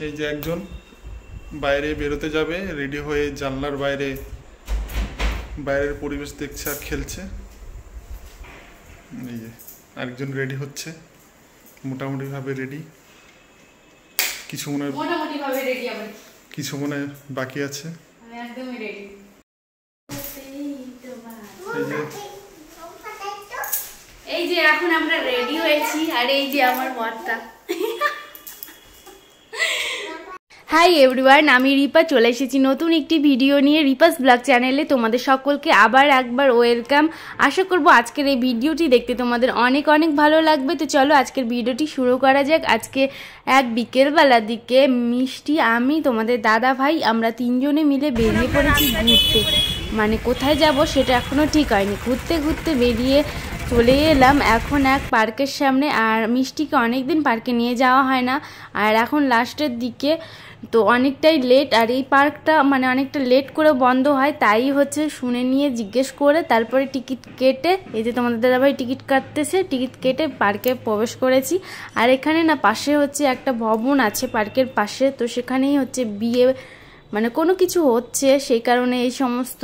এই যে একজন বাইরে বেরোতে যাবে, রেডি হয়ে জানলার বাইরের পরিবেশ দেখছে আর খেলছে। এই যে আরেকজন রেডি হচ্ছে, মোটামুটি ভাবে রেডি, কিছু মনে বাকি আছে। এই যে এখন আমরা রেডি হয়েছি, আর এই যে আমার বরটা। হাই এভরিওয়ান, আমি রিপা চলে এসেছি নতুন একটি ভিডিও নিয়ে রিপাস ব্লগ চ্যানেলে। তোমাদের সকলকে আবার একবার ওয়েলকাম। আশা করব আজকের এই ভিডিওটি দেখতে তোমাদের অনেক অনেক ভালো লাগবে। তো চলো আজকের ভিডিওটি শুরু করা যাক। আজকে এক বিকেলবেলার দিকে মিষ্টি, আমি, তোমাদের দাদা ভাই, আমরা তিনজনে মিলে বেরিয়ে পড়েছি ঘুরতে। মানে কোথায় যাব সেটা এখনও ঠিক হয়নি। ঘুরতে ঘুরতে বেরিয়ে চলে এলাম এখন এক পার্কের সামনে। আর মিষ্টিকে অনেকদিন পার্কে নিয়ে যাওয়া হয় না, আর এখন লাস্টের দিকে তো অনেকটাই লেট। আর এই পার্কটা মানে অনেকটা লেট করে বন্ধ হয়, তাই হচ্ছে শুনে নিয়ে জিজ্ঞেস করে তারপরে টিকিট কেটে, এই যে তোমাদের দাদাভাই টিকিট কাটতেছে, টিকিট কেটে পার্কে প্রবেশ করেছি। আর এখানে না পাশে হচ্ছে একটা ভবন আছে পার্কের পাশে, তো সেখানেই হচ্ছে বিয়ে মানে কোনো কিছু হচ্ছে, সেই কারণে এই সমস্ত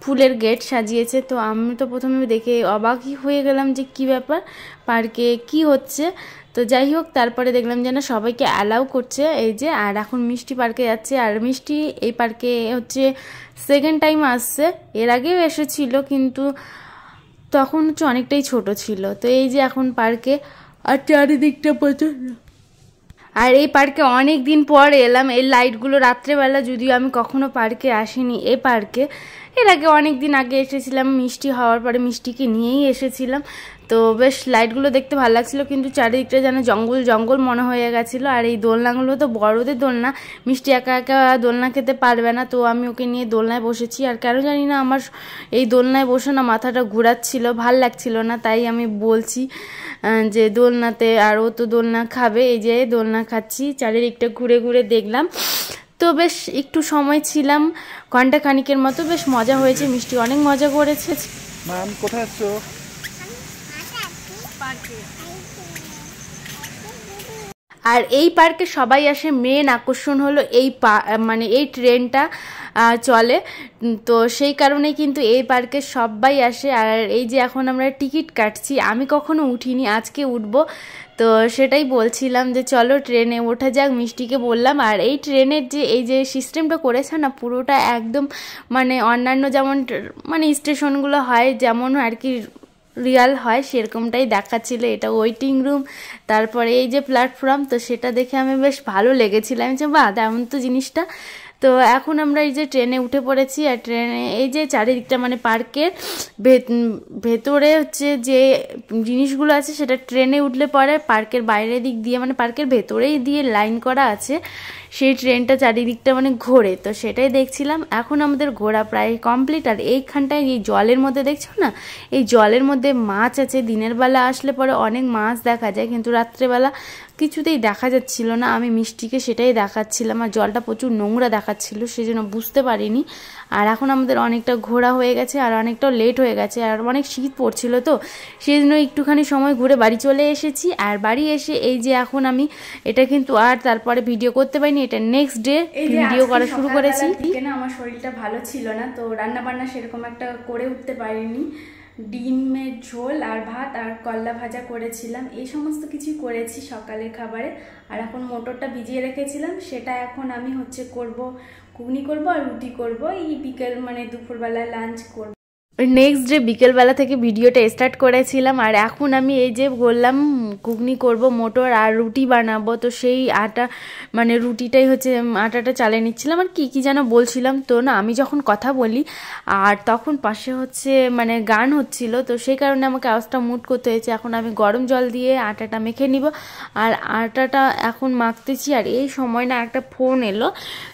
ফুলের গেট সাজিয়েছে। তো আমি তো প্রথমে দেখে অবাকই হয়ে গেলাম যে কি ব্যাপার, পার্কে কি হচ্ছে। তো যাই হোক, তারপরে দেখলাম যে না সবাইকে অ্যালাউ করছে। এই যে আর এখন মিষ্টি পার্কে যাচ্ছে, আর মিষ্টি এই পার্কে হচ্ছে সেকেন্ড টাইম আসছে। এর আগেও এসেছিল কিন্তু তখন হচ্ছে অনেকটাই ছোট ছিল। তো এই যে এখন পার্কে, আর চারিদিকটা প্রচুর। আর এই পার্কে অনেক দিন পর এলাম। এই লাইটগুলো রাত্রেবেলা, যদিও আমি কখনো পার্কে আসিনি এই পার্কে, এর আগে অনেক দিন আগে এসেছিলাম, মিষ্টি হওয়ার পরে মিষ্টিকে নিয়েই এসেছিলাম। তো বেশ লাইটগুলো দেখতে ভালো লাগছিলো, কিন্তু চারিদিকটা যেন জঙ্গল জঙ্গল মনে হয়ে গেছিলো। আর এই দোলনাগুলো তো বড়দের দোলনা, মিষ্টি একা একা দোলনা খেতে পারবে না, তো আমি ওকে নিয়ে দোলনায় বসেছি। আর কেন জানি না আমার এই দোলনায় বসে না মাথাটা ঘুরাচ্ছিল, ভাল লাগছিল না, তাই আমি বলছি যে দোলনাতে, আর ও তো দোলনা খাবে। এই যে দোলনা খাচ্ছি, চারিদিকটা ঘুরে ঘুরে দেখলাম। তো বেশ একটু সময় ছিলাম, ঘন্টা খানিকের মতো, বেশ মজা হয়েছে, মিষ্টি অনেক মজা করেছে। ম্যাম কোথায় আছো? আর এই পার্কে সবাই আসে, মেন আকর্ষণ হলো এই মানে এই ট্রেনটা চলে, তো সেই কারণে কিন্তু এই পার্কে সবাই আসে। আর এই যে এখন আমরা টিকিট কাটছি, আমি কখনো উঠিনি, আজকে উঠবো। তো সেটাই বলছিলাম যে চলো ট্রেনে ওঠা যাক, মিষ্টিকে বললাম। আর এই ট্রেনের যে এই যে সিস্টেমটা করেছে না, পুরোটা একদম মানে অন্যান্য যেমন মানে স্টেশনগুলো হয় যেমন আর কি রিয়াল হয় সেরকমটাই দেখাচ্ছিল। এটা ওয়েটিং রুম, তারপরে এই যে প্ল্যাটফর্ম, তো সেটা দেখে আমি বেশ ভালো লেগেছিলাম যে বাহ তেমন তো জিনিসটা। তো এখন আমরা এই যে ট্রেনে উঠে পড়েছি, আর ট্রেনে এই যে চারিদিকটা মানে পার্কের ভেতরে হচ্ছে যে জিনিসগুলো আছে সেটা ট্রেনে উঠলে পরে পার্কের বাইরের দিক দিয়ে মানে পার্কের ভেতরেই দিয়ে লাইন করা আছে, সেই ট্রেনটা চারিদিকটা মানে ঘোরে। তো সেটাই দেখছিলাম। এখন আমাদের ঘোরা প্রায় কমপ্লিট। আর এইখানটায় এই জলের মধ্যে দেখছো না, এই জলের মধ্যে মাছ আছে। দিনের বেলা আসলে পরে অনেক মাছ দেখা যায়, কিন্তু রাত্রেবেলা কিছুতেই দেখা যাচ্ছিল না। আমি মিষ্টিকে সেটাই দেখাচ্ছিলাম, আর জলটা প্রচুর নোংরা দেখাচ্ছিল, সেজন্য বুঝতে পারিনি। আর এখন আমাদের অনেকটা ঘোরা হয়ে গেছে, আর অনেকটাও লেট হয়ে গেছে, আর অনেক শীত পড়ছিল, তো সেই জন্য একটুখানি সময় ঘুরে বাড়ি চলে এসেছি। আর বাড়ি এসে এই যে এখন আমি এটা কিন্তু আর তারপরে ভিডিও করতে পারিনি, এটা নেক্সট ডে ভিডিও করা শুরু করেছি। আমার শরীরটা ভালো ছিল না, তো রান্না বান্না সেরকম একটা করে উঠতে পারিনি। ডিমের ঝোল আর ভাত আর করলা ভাজা করেছিলাম, এই সমস্ত কিছু করেছি সকালের খাবারে। আর এখন মটরটা ভিজিয়ে রেখেছিলাম, সেটা এখন আমি হচ্ছে করব, ঘুগনি করব আর রুটি করব, এই বিকেল মানে দুপুরবেলা লাঞ্চ করব। নেক্সট ডে বিকেলবেলা থেকে ভিডিওটা স্টার্ট করেছিলাম। আর এখন আমি এই যে বললাম ঘুগনি করব, মটর আর রুটি বানাবো, তো সেই আটা মানে রুটিটাই হচ্ছে আটাটা চালিয়ে নিচ্ছিলাম। আর কি যেন বলছিলাম, তো না আমি যখন কথা বলি আর তখন পাশে হচ্ছে মানে গান হচ্ছিল, তো সেই কারণে আমাকে আওয়াজটা মুট করতে হয়েছে। এখন আমি গরম জল দিয়ে আটাটা মেখে নিব, আর আটাটা এখন মাখতেছি। আর এই সময় না একটা ফোন এলো,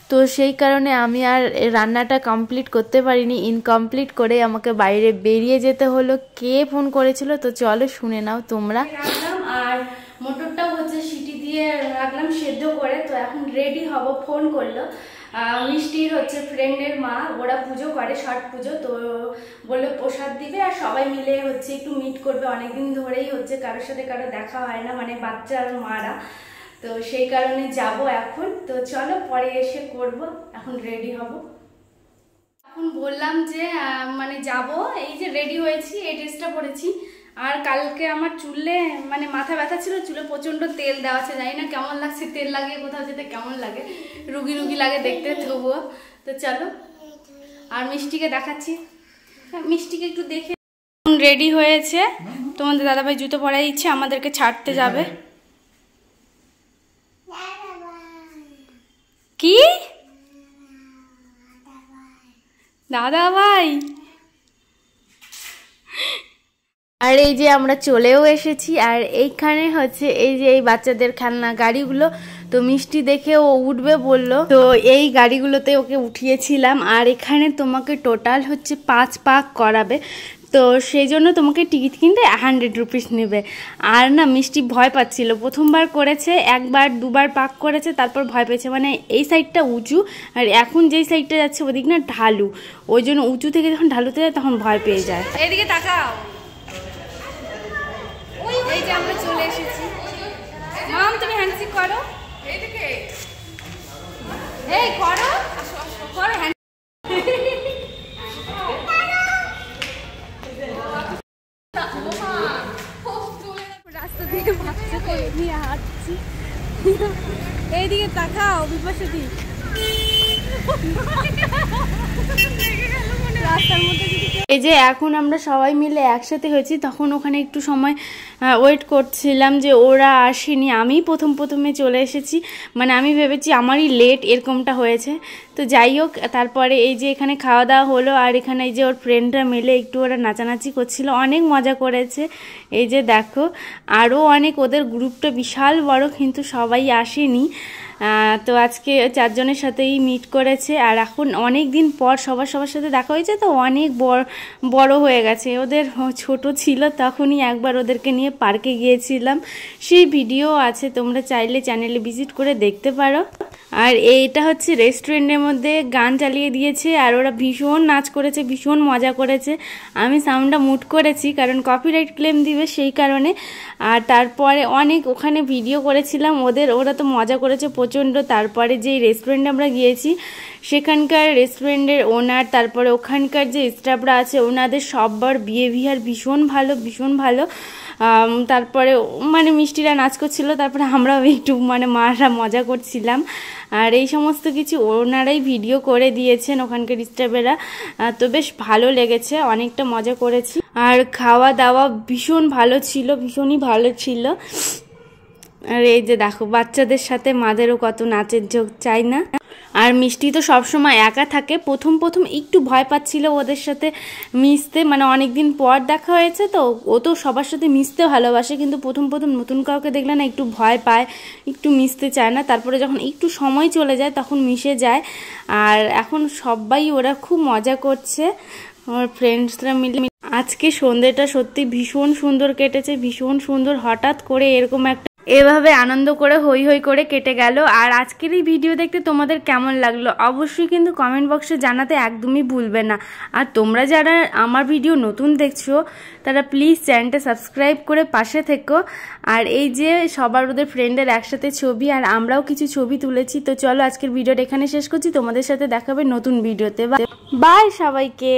তো সেই কারণে আমি আর রান্নাটা কমপ্লিট করতে পারিনি, ইনকমপ্লিট করে আমাকে বাইরে বেরিয়ে যেতে হলো। কে ফোন করেছিল তো চলো শুনে নাও তোমরা। আর মোটরটাও হচ্ছে সিটি দিয়ে রাখলাম সেদ্ধ করে, তো এখন রেডি হব। ফোন করলো মিষ্টির হচ্ছে ফ্রেন্ডের মা, ওরা পুজো করে ছট পুজো, তো বললো প্রসাদ দিবে আর সবাই মিলে হচ্ছে একটু মিট করবে। অনেকদিন ধরেই হচ্ছে কারোর সাথে কারো দেখা হয় না, মানে বাচ্চার মারা, তো সেই কারণে যাব এখন। তো চলো পরে এসে করব, এখন রেডি হব। এখন বললাম যে মানে যাব, এই যে রেডি হয়েছি, এই ড্রেসটা পরেছি। আর কালকে আমার চুলে মানে মাথা ব্যথা ছিল, চুলে প্রচণ্ড তেল দেওয়া আছে, জানি না কেমন লাগছে, তেল লাগিয়ে কোথাও যেতে কেমন লাগে, রুগী রুগী লাগে দেখতে, তবুও। তো চলো, আর মিষ্টিকে দেখাচ্ছি, মিষ্টিকে একটু দেখে। রেডি হয়েছে, তোমাদের দাদাভাই জুতো পরাই দিচ্ছে, আমাদেরকে ছাড়তে যাবে। কি দাদাভাই? আর এই যে আমরা চলেও এসেছি, আর এইখানে হচ্ছে এই যে এই বাচ্চাদের খেলনা গাড়িগুলো। তো মিষ্টি দেখে ও উঠবে বললো, তো এই গাড়িগুলোতে ওকে উঠিয়েছিলাম। আর এখানে তোমাকে টোটাল হচ্ছে 5 পাক করাবে, তো সেই জন্য তোমাকে টিকিট কিনতে 100 রুপিস নেবে। আর না, মিষ্টি ভয় পাচ্ছিল, প্রথমবার করেছে, একবার দুবার পাক করেছে, তারপর ভয় পেয়েছে। মানে এই সাইডটা উঁচু, আর এখন যেই সাইডটা যাচ্ছে ওদিক না ঢালু, ওই জন্য উঁচু থেকে যখন ঢালুতে যায় তখন ভয় পেয়ে যায়। এদিকে তাকাও, এই যে আমরা চলে এসেছি। মাম তুমি হ্যান্ডশেক করো, এইদিকে এই করো করো হ্যান্ড। রাস্তা থেকে বাচ্চাকে নিয়ে হাঁটছি, এইদিকে তাকাও বিপাশাদি, রাস্তার মধ্যে। এই যে এখন আমরা সবাই মিলে একসাথে হয়েছি, তখন ওখানে একটু সময় ওয়েট করছিলাম যে ওরা আসেনি, আমি প্রথমে চলে এসেছি। মানে আমি ভেবেছি আমারই লেট, এরকমটা হয়েছে। তো যাই হোক, তারপরে এই যে এখানে খাওয়া দাওয়া হলো, আর এখানে এই যে ওর ফ্রেন্ডরা মিলে একটু ওরা নাচানাচি করছিল, অনেক মজা করেছে। এই যে দেখো, আরও অনেক, ওদের গ্রুপটা বিশাল বড়, কিন্তু সবাই আসেনি। তো আজকে 4 জনের সাথেই মিট করেছে। আর এখন অনেক দিন পর সবার সাথে দেখা হয়েছে, তো অনেক বড় হয়ে গেছে। ওদের ছোট ছিল তখনই একবার ওদেরকে নিয়ে পার্কে গিয়েছিলাম, সেই ভিডিও আছে, তোমরা চাইলে চ্যানেলে ভিজিট করে দেখতে পারো। আর এইটা হচ্ছে রেস্টুরেন্টের মধ্যে গান চালিয়ে দিয়েছে, আর ওরা ভীষণ নাচ করেছে, ভীষণ মজা করেছে। আমি সাউন্ডটা মুট করেছি কারণ কপিরাইট ক্লেম দিবে, সেই কারণে। আর তারপরে অনেক ওখানে ভিডিও করেছিলাম ওরা তো মজা করেছে প্রচণ্ড। তারপরে যে রেস্টুরেন্টে আমরা গিয়েছি, সেখানকার রেস্টুরেন্টের ওনার, তারপরে ওখানকার যে স্টাফরা আছে, ওনাদের সবার বিহেভিয়ার ভীষণ ভালো। তারপরে মানে মিষ্টিরা নাচ করছিল, তারপরে আমরাও একটু মানে মারা মজা করছিলাম। আর এই সমস্ত কিছু ওনারাই ভিডিও করে দিয়েছেন ওখানকার স্টাফেরা। তো বেশ ভালো লেগেছে, অনেকটা মজা করেছি। আর খাওয়া দাওয়া ভীষণ ভালো ছিল, ভীষণই ভালো ছিল। আর এই যে দেখো, বাচ্চাদের সাথে মাদেরও কত নাচের ঝোঁক, চাই না। আর মিষ্টি তো সবসময় একা থাকে, প্রথম একটু ভয় পাচ্ছিল ওদের সাথে মিশতে, মানে অনেক দিন পর দেখা হয়েছে তো, ও তো সবার সাথে মিশতে ভালোবাসে, কিন্তু প্রথম নতুন কাউকে দেখলে না একটু ভয় পায়, একটু মিশতে চায় না। তারপরে যখন একটু সময় চলে যায় তখন মিশে যায়। আর এখন সবাই ওরা খুব মজা করছে, আমার ফ্রেন্ডসরা মিলে। আজকে সন্ধ্যেটা সত্যি ভীষণ সুন্দর কেটেছে, ভীষণ সুন্দর। হঠাৎ করে এরকম একটা এভাবে আনন্দ করে হই করে কেটে গেল। আর আজকের এই ভিডিও দেখতে তোমাদের কেমন লাগলো অবশ্যই কিন্তু কমেন্ট বক্সে জানাতে একদমই ভুলবে না। আর তোমরা যারা আমার ভিডিও নতুন দেখছো তারা প্লিজ চ্যানেলটা সাবস্ক্রাইব করে পাশে থেকো। আর এই যে সবার ওদের ফ্রেন্ডের একসাথে ছবি, আর আমরাও কিছু ছবি তুলেছি। তো চলো আজকের ভিডিওটা এখানে শেষ করছি, তোমাদের সাথে দেখা হবে নতুন ভিডিওতে। বাই সবাইকে।